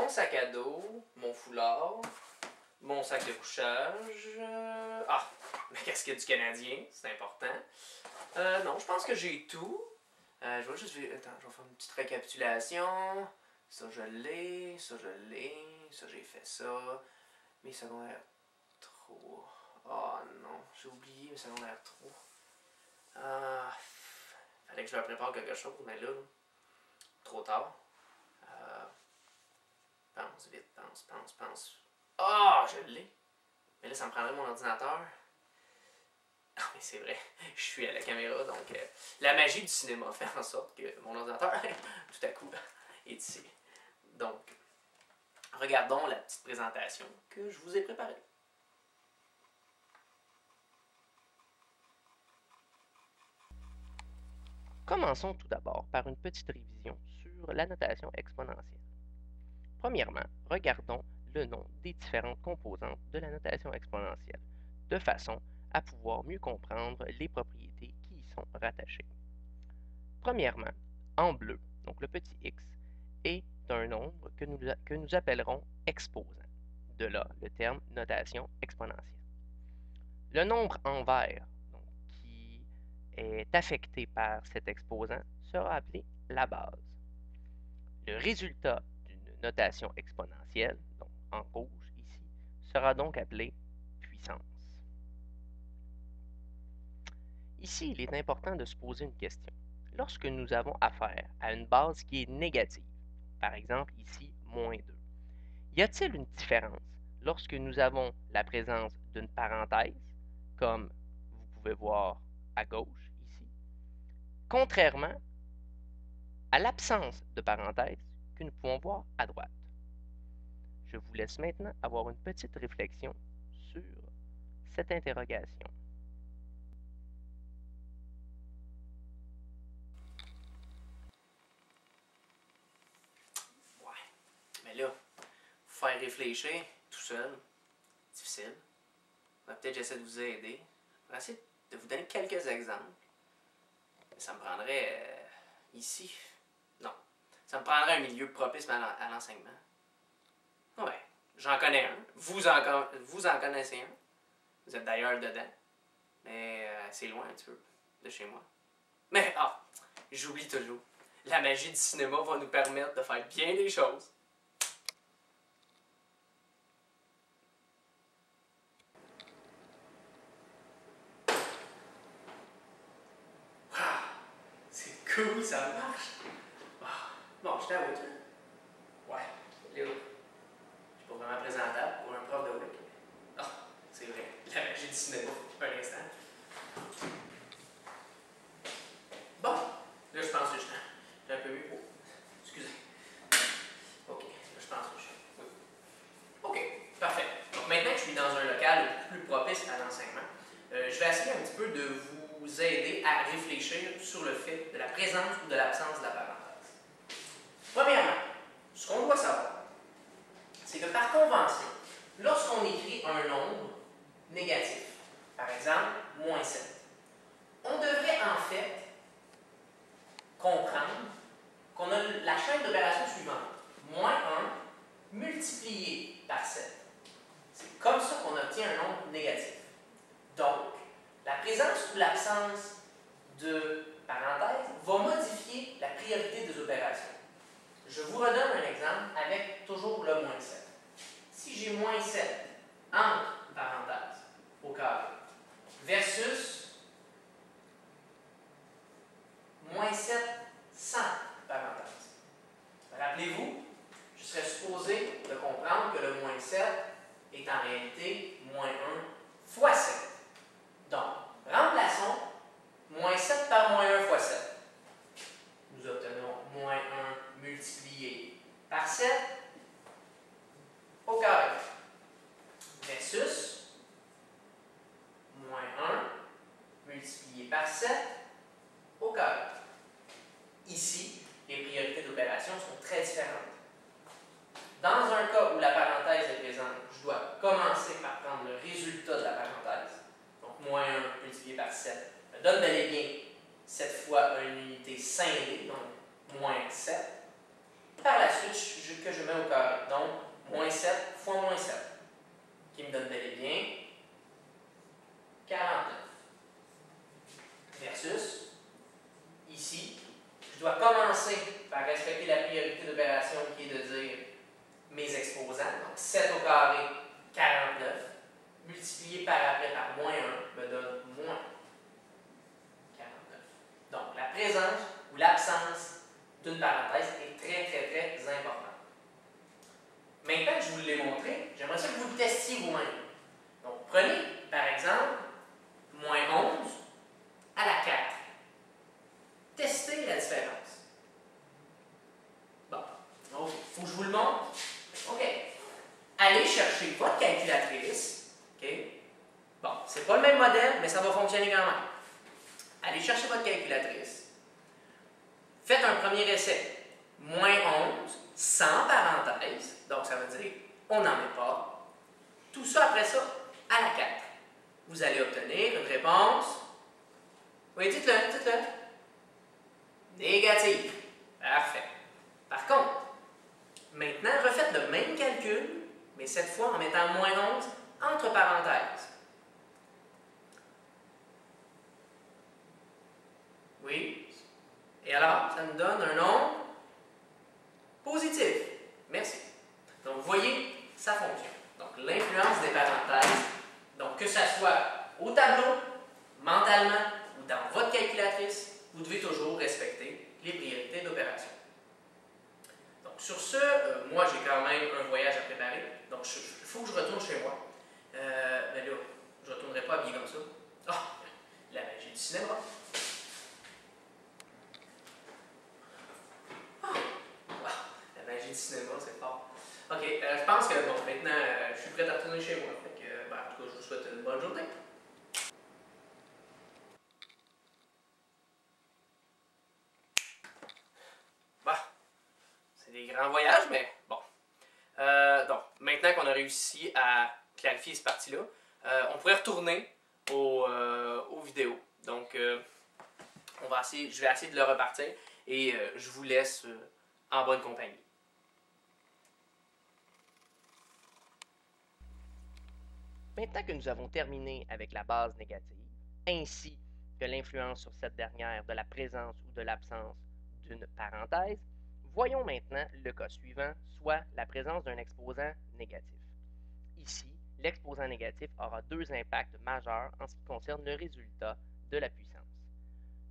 mon sac à dos, mon foulard, mon sac de couchage. Ah, ma casquette du Canadien, c'est important. Non, je pense que j'ai tout. Je vais juste... Attends, je vais faire une petite récapitulation. Ça, je l'ai. Ça, je l'ai. Ça, j'ai fait ça. Mes secondaires 3. Oh non, j'ai oublié mes secondaires 3. Fallait que je me prépare quelque chose, mais là, trop tard. Pense vite, pense. Ah, je l'ai. Mais là, ça me prendrait mon ordinateur. Ah, mais c'est vrai, je suis à la caméra, donc la magie du cinéma fait en sorte que mon ordinateur, tout à coup, est ici. Donc, regardons la petite présentation que je vous ai préparée. Commençons tout d'abord par une petite révision sur la notation exponentielle. Premièrement, regardons le nom des différentes composantes de la notation exponentielle, de façon à pouvoir mieux comprendre les propriétés qui y sont rattachées. Premièrement, en bleu, donc le petit x, est un nombre que nous appellerons exposant. De là, le terme notation exponentielle. Le nombre en vert, donc, qui est affecté par cet exposant, sera appelé la base. Le résultat d'une notation exponentielle, donc en rouge ici, sera donc appelé puissance. Ici, il est important de se poser une question. Lorsque nous avons affaire à une base qui est négative, par exemple ici, moins 2, y a-t-il une différence lorsque nous avons la présence d'une parenthèse, comme vous pouvez voir à gauche ici, contrairement à l'absence de parenthèse que nous pouvons voir à droite? Je vous laisse maintenant avoir une petite réflexion sur cette interrogation. Ouais, mais là, vous faire réfléchir tout seul, difficile. Peut-être j'essaie de vous aider. Je vais essayer de vous donner quelques exemples. Mais ça me prendrait ici. Non. Ça me prendrait un milieu propice à l'enseignement. Ouais, j'en connais un. Vous en connaissez un. Vous êtes d'ailleurs dedans. Mais c'est loin un petit peu de chez moi. Mais j'oublie toujours. La magie du cinéma va nous permettre de faire bien des choses. C'est cool, ça marche. Bon, j'étais à votre. Ouais, là, je suis pas vraiment présentable pour un prof de WIC. Ah, c'est vrai, la magie du cinéma, un instant. Bon, là, je pense que je suis un peu mieux. Oh, excusez. Ok, là, je pense que je suis. Oui. Ok, parfait. Donc, maintenant que je suis dans un local plus propice à l'enseignement, je vais essayer un petit peu de vous aider à réfléchir sur le fait de la présence ou de l'absence de la parenthèse. Premièrement, ce qu'on doit savoir, c'est que par convention, lorsqu'on écrit un nombre négatif, par exemple, moins 7, on devrait en fait comprendre qu'on a la chaîne d'opération suivante. Moins 1 multiplié par 7. C'est comme ça qu'on obtient un nombre négatif. Donc, la présence ou l'absence de parenthèse va modifier la priorité des opérations. Je vous redonne un exemple avec toujours le moins 7. Si j'ai moins 7 entre parenthèses au carré versus moins 7 sans parenthèse. Rappelez-vous, je serais supposé de comprendre que le moins 7 est en réalité moins 1 fois 7. Donc, remplaçons moins 7 par moins 1 fois 7. Nous obtenons moins 1 multiplié par 7 au carré versus moins 1 multiplié par 7 au carré. Ici, les priorités d'opération sont très différentes. Dans un cas où la parenthèse est présente, je dois commencer par prendre le résultat de la parenthèse. Donc, moins 1 multiplié par 7 me donne bel et bien cette fois une unité scindée, donc moins 7. Par la suite, que je mets au carré. Donc, moins 7 fois moins 7, qui me donne bel et bien 49. Versus, ici, je dois commencer par respecter la priorité d'opération qui est de dire mes exposants. Donc, 7 au carré, 49, multiplié par après par moins 1, me donne moins 49. Donc, la présence ou l'absence d'une parenthèse est très importante. Maintenant que je vous l'ai montré, j'aimerais ça que vous le testiez vous-même. Donc, prenez, par exemple, moins 11 à la 4. Testez la différence. Bon, OK. Il faut que je vous le montre. OK. Allez chercher votre calculatrice. OK. Bon, c'est pas le même modèle, mais ça va fonctionner quand même. Allez chercher votre calculatrice. Faites un premier essai. Moins 11, sans parenthèse. Donc, ça veut dire, on n'en met pas. Tout ça après ça, à la 4. Vous allez obtenir une réponse. Oui, dites-le, dites-le. Négative. Parfait. Par contre, maintenant, refaites le même calcul, mais cette fois en mettant moins 11 entre parenthèses. Oui. Et alors, ça nous donne un nombre positif. Merci. Donc, vous voyez, ça fonctionne. Donc, l'influence des parenthèses, donc que ça soit au tableau, mentalement ou dans votre calculatrice, vous devez toujours respecter les priorités d'opération. Donc, sur ce, moi, j'ai quand même un voyage à préparer. Donc, il faut que je retourne chez moi. Mais là, je ne retournerai pas habillé comme ça. Ah, la magie du cinéma. Ah, wow, la magie du cinéma, c'est fort. OK, je pense que, bon, maintenant, je suis prêt à retourner chez moi. Fait que, en tout cas, je vous souhaite une bonne journée. Bah, c'est des grands voyages, mais bon. Donc, maintenant qu'on a réussi à clarifier cette partie-là, on pourrait retourner aux vidéos. Donc, je vais essayer de le repartir et je vous laisse en bonne compagnie. Maintenant que nous avons terminé avec la base négative, ainsi que l'influence sur cette dernière de la présence ou de l'absence d'une parenthèse, voyons maintenant le cas suivant, soit la présence d'un exposant négatif. Ici, l'exposant négatif aura deux impacts majeurs en ce qui concerne le résultat de la puissance.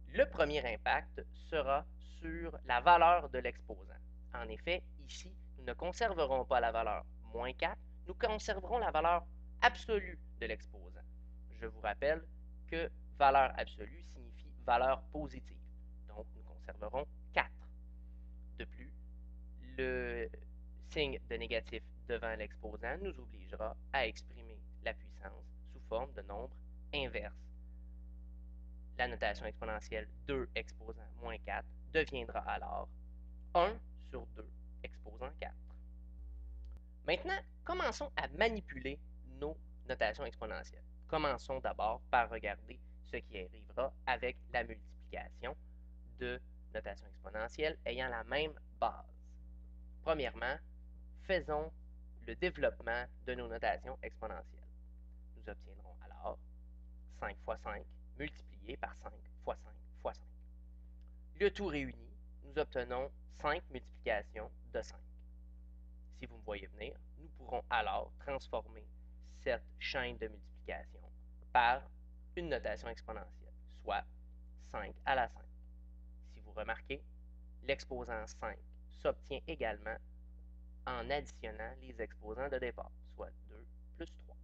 Le premier impact sera sur la valeur de l'exposant. En effet, ici, nous ne conserverons pas la valeur moins 4, nous conserverons la valeur absolue de l'exposant. Je vous rappelle que valeur absolue signifie valeur positive. Donc, nous conserverons 4. De plus, le signe de négatif devant l'exposant nous obligera à exprimer la puissance sous forme de nombre inverse. La notation exponentielle 2 exposant moins 4 deviendra alors 1 sur 2 exposant 4. Maintenant, commençons à manipuler nos notations exponentielles. Commençons d'abord par regarder ce qui arrivera avec la multiplication de notations exponentielles ayant la même base. Premièrement, faisons le développement de nos notations exponentielles. Nous obtiendrons alors 5 fois 5 multiplié par 5 fois 5 fois 5. Le tout réuni, nous obtenons 5 multiplications de 5. Si vous me voyez venir, nous pourrons alors transformer cette chaîne de multiplication par une notation exponentielle, soit 5 à la 5. Si vous remarquez, l'exposant 5 s'obtient également en additionnant les exposants de départ, soit 2 plus 3.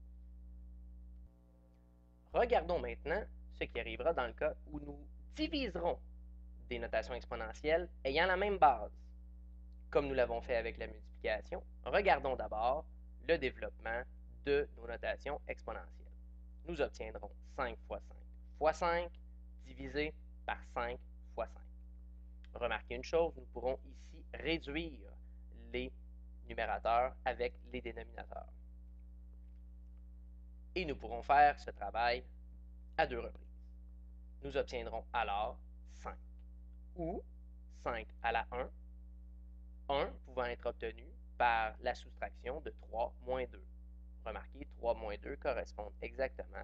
Regardons maintenant ce qui arrivera dans le cas où nous diviserons des notations exponentielles ayant la même base. Comme nous l'avons fait avec la multiplication, regardons d'abord le développement de nos notations exponentielles. Nous obtiendrons 5 fois 5 fois 5 divisé par 5 fois 5. Remarquez une chose, nous pourrons ici réduire les numérateurs avec les dénominateurs. Et nous pourrons faire ce travail à deux reprises. Nous obtiendrons alors 5 ou 5 à la 1, 1 pouvant être obtenu par la soustraction de 3 moins 2. Remarquez, 3 moins 2 correspondent exactement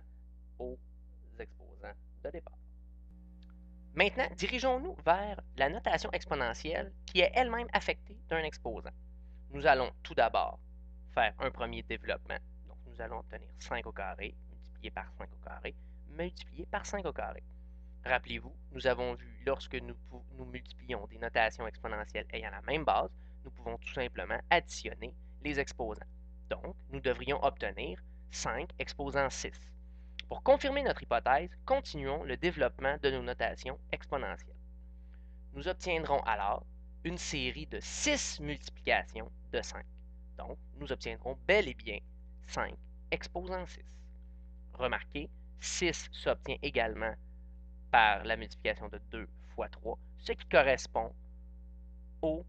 aux exposants de départ. Maintenant, dirigeons-nous vers la notation exponentielle qui est elle-même affectée d'un exposant. Nous allons tout d'abord faire un premier développement. Donc, nous allons obtenir 5 au carré multiplié par 5 au carré multiplié par 5 au carré. Rappelez-vous, nous avons vu lorsque nous multiplions des notations exponentielles ayant la même base, nous pouvons tout simplement additionner les exposants. Donc, nous devrions obtenir 5 exposant 6. Pour confirmer notre hypothèse, continuons le développement de nos notations exponentielles. Nous obtiendrons alors une série de 6 multiplications de 5. Donc, nous obtiendrons bel et bien 5 exposant 6. Remarquez, 6 s'obtient également par la multiplication de 2 fois 3, ce qui correspond aux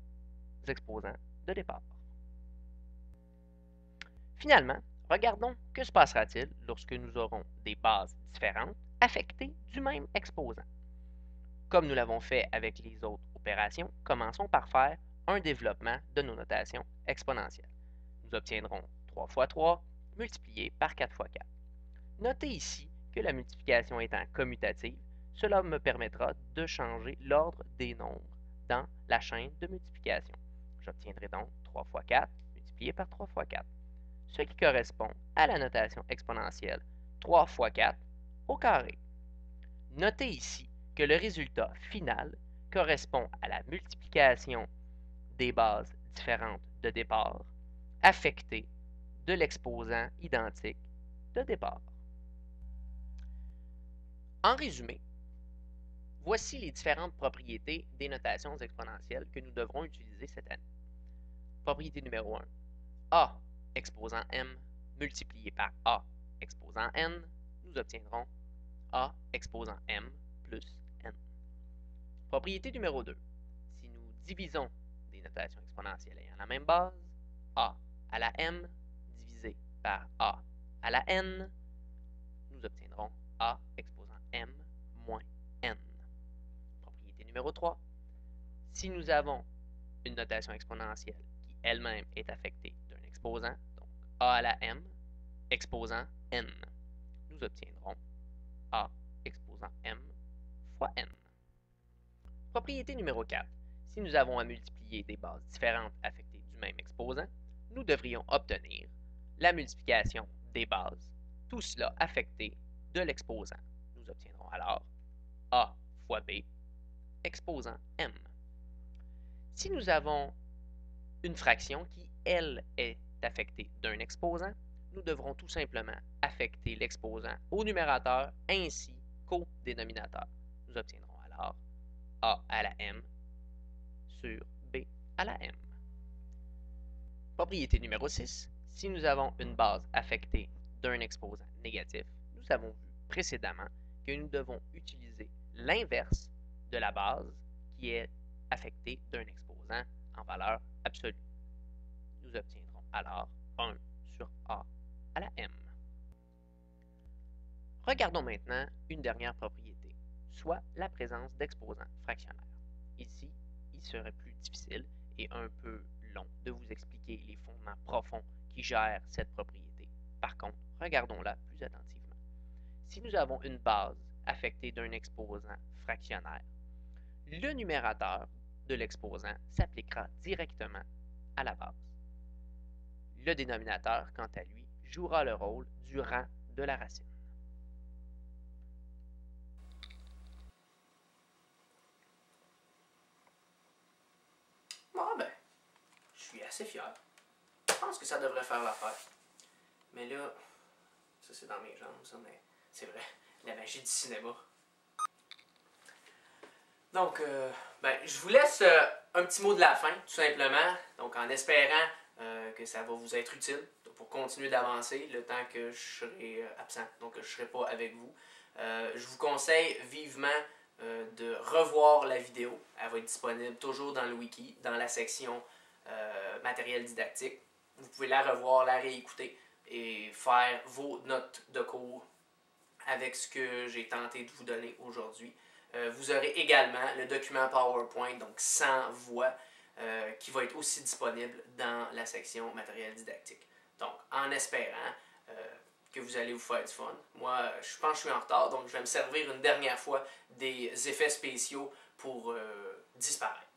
exposants de départ. Finalement, regardons que se passera-t-il lorsque nous aurons des bases différentes affectées du même exposant. Comme nous l'avons fait avec les autres opérations, commençons par faire un développement de nos notations exponentielles. Nous obtiendrons 3 fois 3 multiplié par 4 fois 4. Notez ici que la multiplication étant commutative, cela me permettra de changer l'ordre des nombres dans la chaîne de multiplication. J'obtiendrai donc 3 fois 4 multiplié par 3 fois 4, ce qui correspond à la notation exponentielle 3 fois 4 au carré. Notez ici que le résultat final correspond à la multiplication des bases différentes de départ affectées de l'exposant identique de départ. En résumé, voici les différentes propriétés des notations exponentielles que nous devrons utiliser cette année. Propriété numéro 1, a exposant m multiplié par a exposant n, nous obtiendrons a exposant m plus n. Propriété numéro 2, si nous divisons des notations exponentielles ayant la même base, a à la m divisé par a à la n, nous obtiendrons a exposant m moins n. Propriété numéro 3, si nous avons une notation exponentielle qui elle-même est affectée d'un exposant, donc a à la m exposant n, nous obtiendrons a exposant m fois n. Propriété numéro 4, si nous avons à multiplier des bases différentes affectées du même exposant, nous devrions obtenir la multiplication des bases, tout cela affecté de l'exposant. Nous obtiendrons alors a fois b exposant m. Si nous avons une fraction qui, elle, est affectée d'un exposant, nous devrons tout simplement affecter l'exposant au numérateur ainsi qu'au dénominateur. Nous obtiendrons alors a à la m sur b à la m. Propriété numéro 6, si nous avons une base affectée d'un exposant négatif, nous avons vu précédemment que nous devons utiliser l'inverse de la base qui est affectée d'un exposant en valeur absolue. Nous obtiendrons alors 1 sur a à la m. Regardons maintenant une dernière propriété, soit la présence d'exposants fractionnaires. Ici, il serait plus difficile et un peu long de vous expliquer les fondements profonds qui gèrent cette propriété. Par contre, regardons-la plus attentivement. Si nous avons une base affectée d'un exposant fractionnaire, le numérateur de l'exposant s'appliquera directement à la base. Le dénominateur, quant à lui, jouera le rôle du rang de la racine. Bon, ben, je suis assez fier. Je pense que ça devrait faire l'affaire. Mais là, ça c'est dans mes jambes, ça, mais c'est vrai, la magie du cinéma. Donc, ben, je vous laisse un petit mot de la fin, tout simplement. Donc, en espérant que ça va vous être utile pour continuer d'avancer le temps que je serai absent, donc que je ne serai pas avec vous. Je vous conseille vivement de revoir la vidéo. Elle va être disponible toujours dans le wiki, dans la section matériel didactique. Vous pouvez la revoir, la réécouter et faire vos notes de cours avec ce que j'ai tenté de vous donner aujourd'hui. Vous aurez également le document PowerPoint, donc sans voix, qui va être aussi disponible dans la section matériel didactique. Donc, en espérant que vous allez vous faire du fun. Moi, je pense que je suis en retard, donc je vais me servir une dernière fois des effets spéciaux pour disparaître.